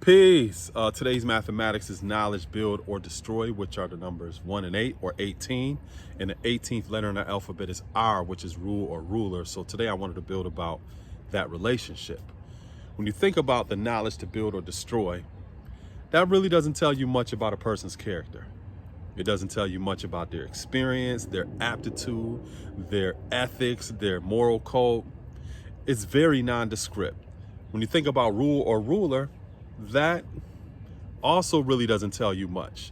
Peace. Today's mathematics is knowledge, build, or destroy, which are the numbers 1 and 8, or 18. And the 18th letter in our alphabet is R, which is rule or ruler. So today I wanted to build about that relationship. When you think about the knowledge to build or destroy, that really doesn't tell you much about a person's character. It doesn't tell you much about their experience, their aptitude, their ethics, their moral code. It's very nondescript. When you think about rule or ruler, that also really doesn't tell you much,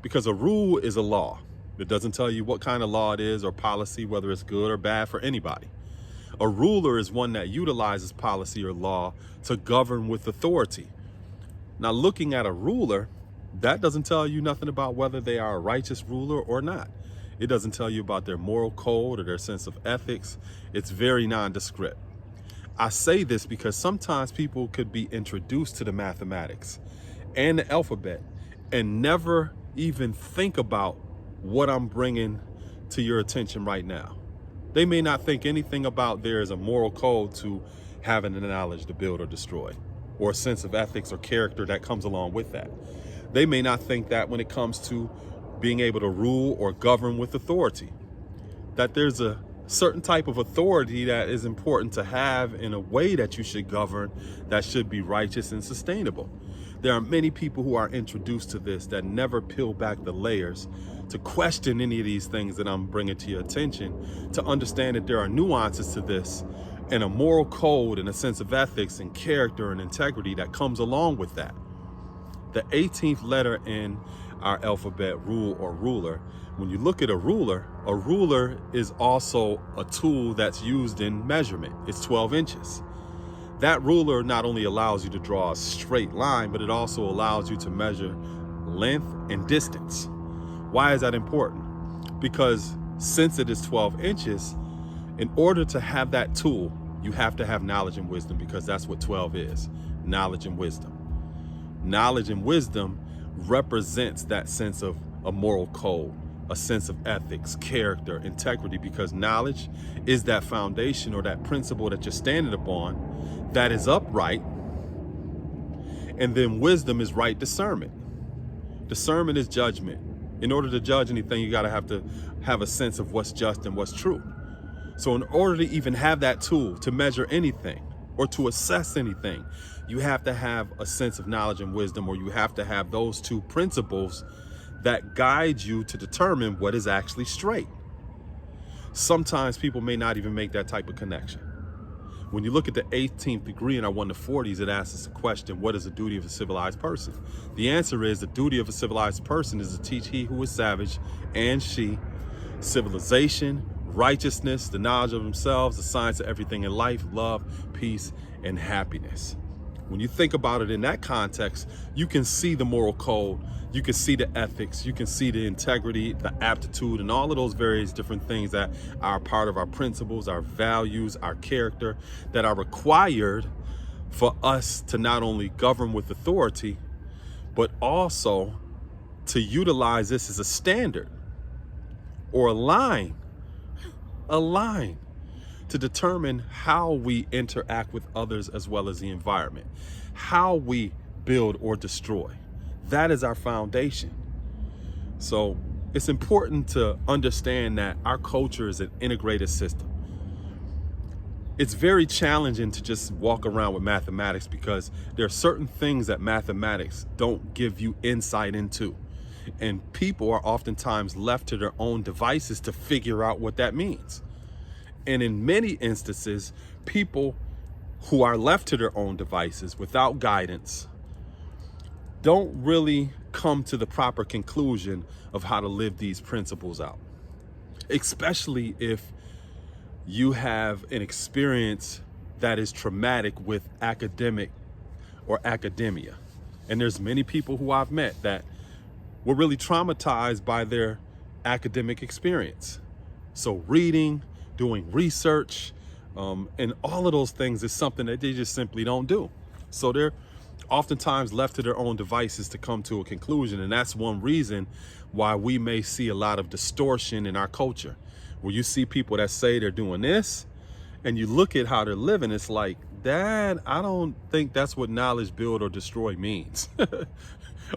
because a rule is a law. It doesn't tell you what kind of law it is or policy, whether it's good or bad for anybody. A ruler is one that utilizes policy or law to govern with authority. Now, looking at a ruler, that doesn't tell you nothing about whether they are a righteous ruler or not. It doesn't tell you about their moral code or their sense of ethics. It's very nondescript. I say this because sometimes people could be introduced to the mathematics and the alphabet and never even think about what I'm bringing to your attention right now. They may not think anything about there is a moral code to having the knowledge to build or destroy, or a sense of ethics or character that comes along with that. They may not think that when it comes to being able to rule or govern with authority, that there's a certain type of authority that is important to have in a way that you should govern that should be righteous and sustainable. There are many people who are introduced to this that never peel back the layers to question any of these things that I'm bringing to your attention, to understand that there are nuances to this and a moral code and a sense of ethics and character and integrity that comes along with that. The 18th letter in our alphabet, rule or ruler, when you look at a ruler is also a tool that's used in measurement. It's 12 inches. That ruler not only allows you to draw a straight line, but it also allows you to measure length and distance. Why is that important? Because since it is 12 inches, in order to have that tool, you have to have knowledge and wisdom, because that's what 12 is, knowledge and wisdom. Knowledge and wisdom represents that sense of a moral code, a sense of ethics, character, integrity, because knowledge is that foundation or that principle that you're standing upon that is upright. And then wisdom is right discernment. Discernment is judgment. In order to judge anything, you got to have a sense of what's just and what's true. So in order to even have that tool to measure anything or to assess anything, you have to have a sense of knowledge and wisdom, or you have to have those two principles that guide you to determine what is actually straight. Sometimes people may not even make that type of connection. When you look at the 18th degree in our 1 to 40s, it asks us a question: what is the duty of a civilized person? The answer is the duty of a civilized person is to teach he who is savage and she civilization, righteousness, the knowledge of themselves, the science of everything in life, love, peace, and happiness. When you think about it in that context, you can see the moral code, you can see the ethics, you can see the integrity, the aptitude, and all of those various different things that are part of our principles, our values, our character, that are required for us to not only govern with authority, but also to utilize this as a standard or a line to determine how we interact with others as well as the environment, how we build or destroy. That is our foundation. So it's important to understand that our culture is an integrated system. It's very challenging to just walk around with mathematics because there are certain things that mathematics don't give you insight into. And people are oftentimes left to their own devices to figure out what that means. And in many instances, people who are left to their own devices without guidance don't really come to the proper conclusion of how to live these principles out, especially if you have an experience that is traumatic with academia. And there's many people who I've met that were really traumatized by their academic experience. So reading, doing research, and all of those things is something that they just simply don't do. So they're oftentimes left to their own devices to come to a conclusion. And that's one reason why we may see a lot of distortion in our culture, where you see people that say they're doing this and you look at how they're living, it's like Dad, I don't think that's what knowledge build or destroy means.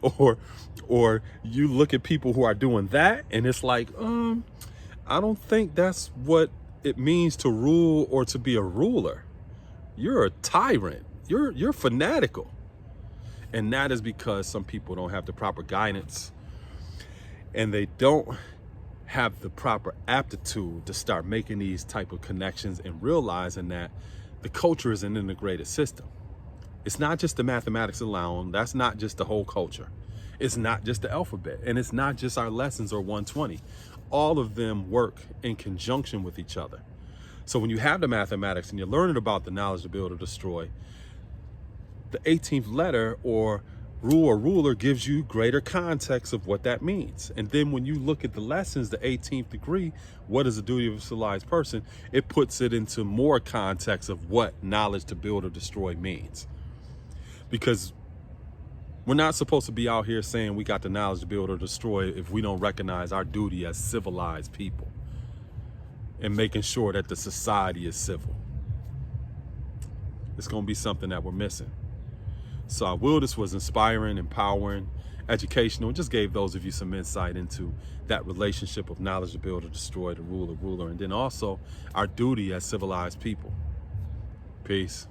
or you look at people who are doing that and it's like, I don't think that's what it means to rule or to be a ruler. You're a tyrant. You're fanatical. And that is because some people don't have the proper guidance and they don't have the proper aptitude to start making these type of connections and realizing that the culture is an integrated system. It's not just the mathematics alone. That's not just the whole culture. It's not just the alphabet, and it's not just our lessons or 120. All of them work in conjunction with each other. So when you have the mathematics and you're learning about the knowledge to build or destroy, the 18th letter or rule or ruler gives you greater context of what that means. And then when you look at the lessons, the 18th degree, what is the duty of a civilized person? It puts it into more context of what knowledge to build or destroy means. Because we're not supposed to be out here saying we got the knowledge to build or destroy if we don't recognize our duty as civilized people and making sure that the society is civil. It's going to be something that we're missing. So I will, this was inspiring, empowering, educational, and just gave those of you some insight into that relationship of knowledge to build or destroy, the ruler, and then also our duty as civilized people. Peace.